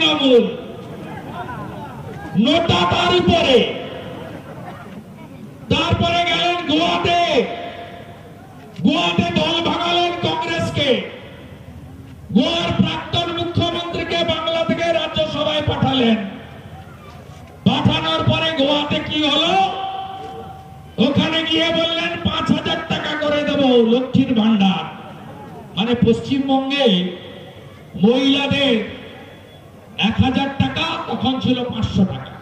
তৃণমূল, নোটা তার উপরে। তারপরে গেলেন গোয়াতে, গোয়াতে দল ভাঙালেন কংগ্রেসকে, গোয়ার প্রাক্তন মুখ্যমন্ত্রীকে বাংলা থেকে রাজ্যসভায় পাঠালেন। পাঠানোর পরে গোয়াতে কি হলো, ওখানে গিয়ে বললেন 5,000 টাকা করে দেব লক্ষ্মীর ভান্ডার। মানে পশ্চিমবঙ্গে মহিলাদের 1,000 টাকা, তখন ছিল 500 টাকা।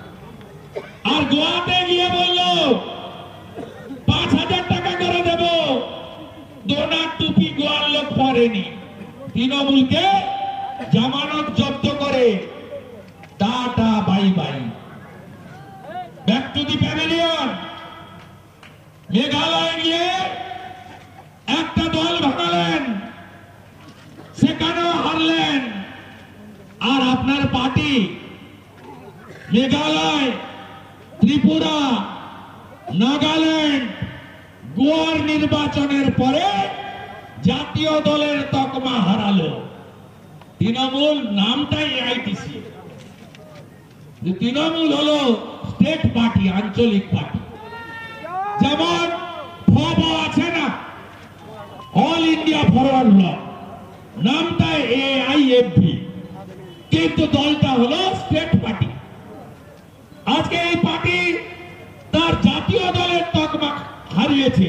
আর গোয়াতে গিয়ে বলল 5,000 টাকা করে দেব, ডোনার টুপি গোয়ার লোক পরেনি। তৃণমূলকে জামানত জব্দ করে tata bye bye, back to the pavilion. Meghalaya গিয়ে একটা দল ভাঙালেন, সেখানেও হারলেন। আর আপনার পার্টি মেঘালয়, ত্রিপুরা, নাগাল্যান্ড, গোয়ার নির্বাচনের পরে জাতীয় দলের তকমা হারালো। তৃণমূল নামটাই আইটিসি, তৃণমূল হলো স্টেট পার্টি, আঞ্চলিক পার্টি। যেমন ভব আছে না, অল ইন্ডিয়া ফরওয়ার্ড ব্লক, নামটা AIFB, কিন্তু দলটা হলো স্টেট পার্টি। আজকে এই পার্টি তার জাতীয় দলের তকমা হারিয়েছে।